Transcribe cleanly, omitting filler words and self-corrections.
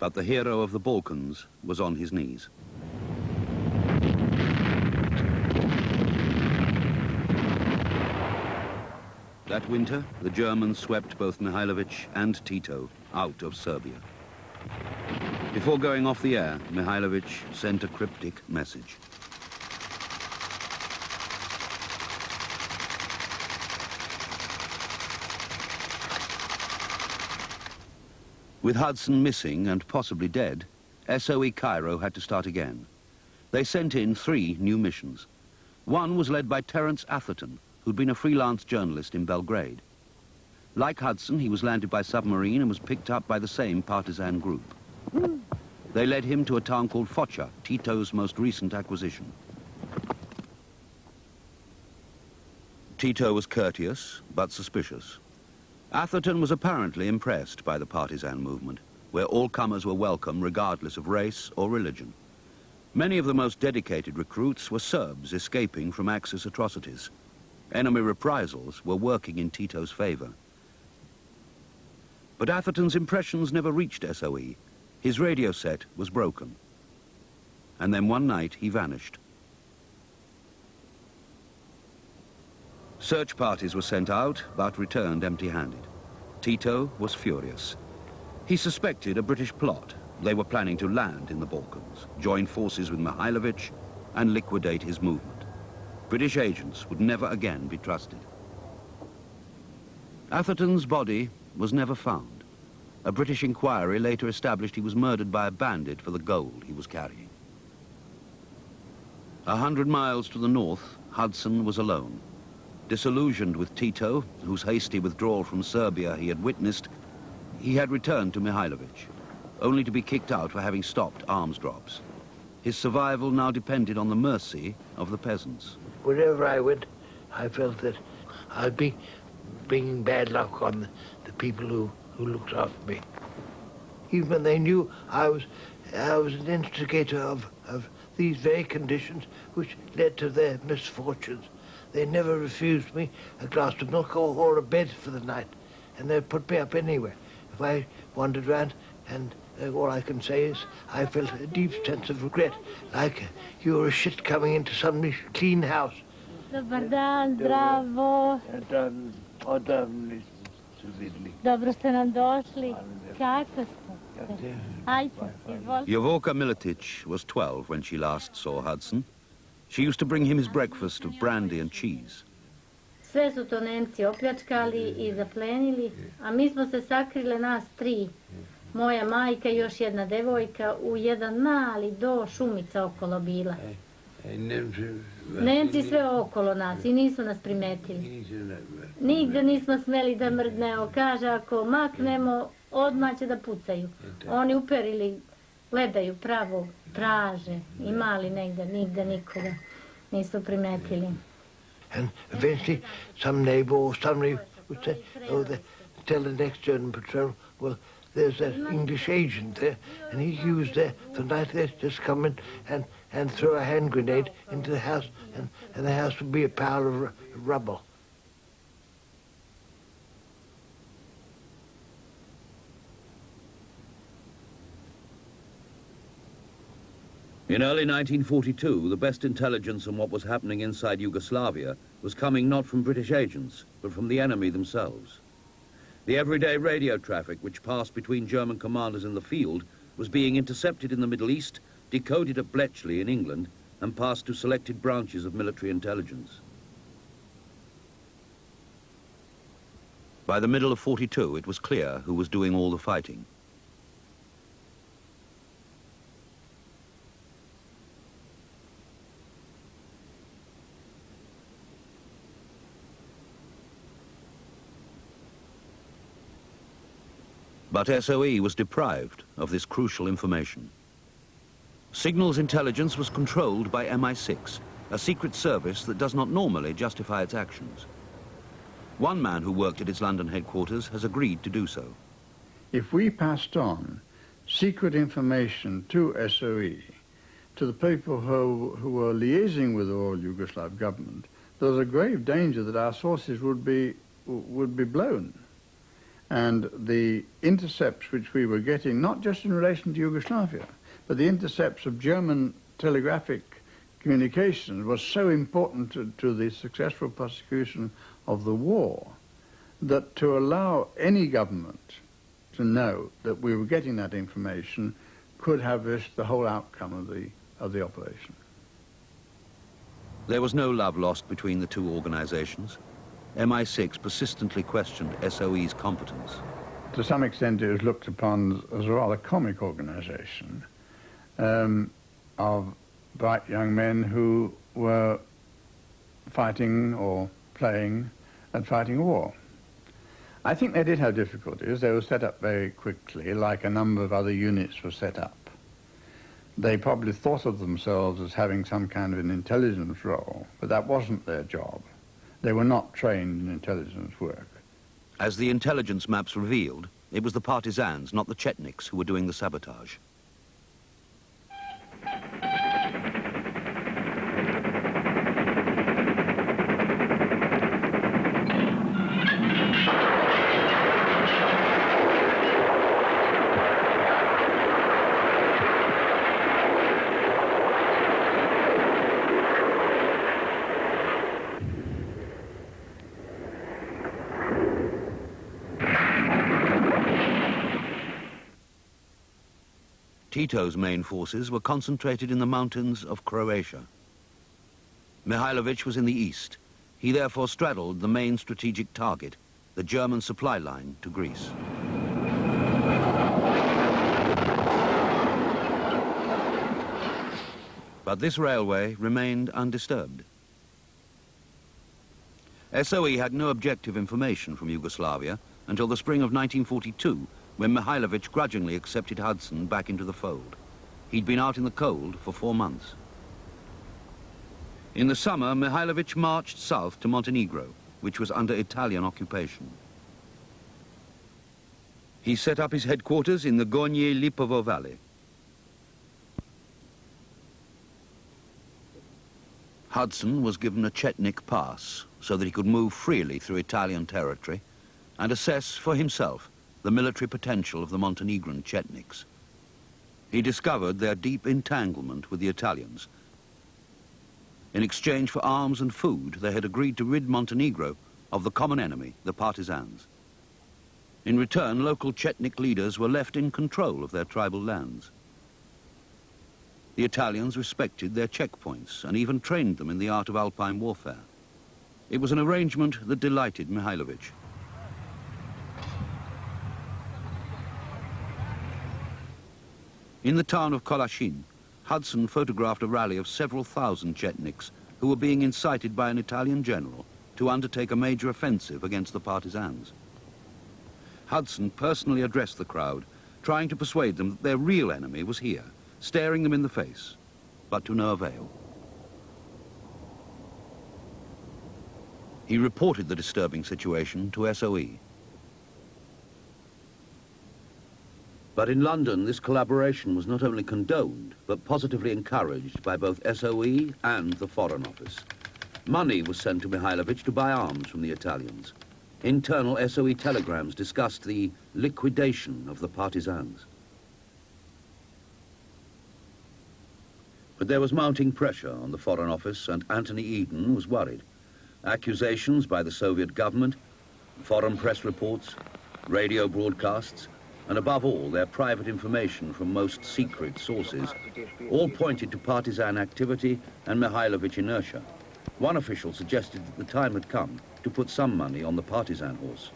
But the hero of the Balkans was on his knees. That winter, the Germans swept both Milhailovíc and Tito out of Serbia. Before going off the air, Milhailovíc sent a cryptic message. With Hudson missing and possibly dead, SOE Cairo had to start again. They sent in 3 new missions. One was led by Terence Atherton, who'd been a freelance journalist in Belgrade. Like Hudson, he was landed by submarine and was picked up by the same partisan group. They led him to a town called Foča, Tito's most recent acquisition. Tito was courteous, but suspicious. Atherton was apparently impressed by the partisan movement, where all comers were welcome regardless of race or religion. Many of the most dedicated recruits were Serbs escaping from Axis atrocities. Enemy reprisals were working in Tito's favor. But Atherton's impressions never reached SOE. His radio set was broken. And then one night he vanished. Search parties were sent out, but returned empty-handed. Tito was furious. He suspected a British plot. They were planning to land in the Balkans, join forces with Milhailovíc, and liquidate his movement. British agents would never again be trusted. Atherton's body was never found. A British inquiry later established he was murdered by a bandit for the gold he was carrying. 100 miles to the north, Hudson was alone. Disillusioned with Tito, whose hasty withdrawal from Serbia he had witnessed, he had returned to Milhailovíc, only to be kicked out for having stopped arms drops. His survival now depended on the mercy of the peasants. Wherever I went, I felt that I'd be bringing bad luck on the people who looked after me. Even when they knew I was an instigator of these very conditions which led to their misfortunes. They never refused me a glass of milk or a bed for the night, and they'd put me up anywhere. If I wandered around, and all I can say is I felt a deep sense of regret, like you were a shit coming into some clean house. Dobar dan, zdravo. Dobro ste nam došli. Kako ste? Ajde, izvolite. Jovorka Miletic was 12 when she last saw Hudson. She used to bring him his breakfast of brandy and cheese. Sve su to Nemci opljačkali I zaplenili, a mi smo se sakrile nas 3. Moja majka I još jedna devojka u jedan mali do šumica okolo bila. Nemci sve okolo nas I nisu nas primetili. Nigde nismo smeli da mrdnemo. Kaže, ako maknemo, odmah će da pucaju. Oni uperili, gledaju pravo, traže. Imali negde, nigde nikoga nisu primetili. And eventually some neighbor or somebody would say, oh, tell the next German patrol, well, there's that English agent there, and he's used there the night they just come in and throw a hand grenade into the house, and the house would be a pile of rubble. In early 1942, the best intelligence on what was happening inside Yugoslavia was coming not from British agents, but from the enemy themselves. The everyday radio traffic which passed between German commanders in the field was being intercepted in the Middle East, decoded at Bletchley in England, and passed to selected branches of military intelligence. By the middle of 42, it was clear who was doing all the fighting. But SOE was deprived of this crucial information. Signals intelligence was controlled by MI6, a secret service that does not normally justify its actions. One man who worked at its London headquarters has agreed to do so. If we passed on secret information to SOE, to the people who were liaising with the Royal Yugoslav government, there was a grave danger that our sources would be blown. And the intercepts which we were getting, not just in relation to Yugoslavia, but the intercepts of German telegraphic communications was so important to the successful prosecution of the war that to allow any government to know that we were getting that information could have risked the whole outcome of the operation. There was no love lost between the two organizations. MI6 persistently questioned SOE's competence. To some extent, it was looked upon as a rather comic organization of bright young men who were fighting or playing and fighting a war. I think they did have difficulties. They were set up very quickly, like a number of other units were set up. They probably thought of themselves as having some kind of an intelligence role, but that wasn't their job. They were not trained in intelligence work. As the intelligence maps revealed, it was the partisans, not the Chetniks, who were doing the sabotage. Tito's main forces were concentrated in the mountains of Croatia. Milhailovíc was in the east. He therefore straddled the main strategic target, the German supply line to Greece. But this railway remained undisturbed. SOE had no objective information from Yugoslavia until the spring of 1942, when Milhailovíc grudgingly accepted Hudson back into the fold. He'd been out in the cold for 4 months. In the summer, Milhailovíc marched south to Montenegro, which was under Italian occupation. He set up his headquarters in the Gornje Lipovo Valley. Hudson was given a Chetnik pass so that he could move freely through Italian territory and assess for himself the military potential of the Montenegrin Chetniks. He discovered their deep entanglement with the Italians. In exchange for arms and food, they had agreed to rid Montenegro of the common enemy, the partisans. In return, local Chetnik leaders were left in control of their tribal lands. The Italians respected their checkpoints and even trained them in the art of alpine warfare. It was an arrangement that delighted Milhailovíc. In the town of Kolashin, Hudson photographed a rally of several thousand Chetniks who were being incited by an Italian general to undertake a major offensive against the partisans. Hudson personally addressed the crowd, trying to persuade them that their real enemy was here, staring them in the face, but to no avail. He reported the disturbing situation to SOE. But in London, this collaboration was not only condoned, but positively encouraged by both SOE and the Foreign Office. Money was sent to Milhailovíc to buy arms from the Italians. Internal SOE telegrams discussed the liquidation of the partisans. But there was mounting pressure on the Foreign Office, and Anthony Eden was worried. Accusations by the Soviet government, foreign press reports, radio broadcasts, and above all, their private information from most secret sources, all pointed to partisan activity and Milhailovíc inertia. One official suggested that the time had come to put some money on the partisan horse.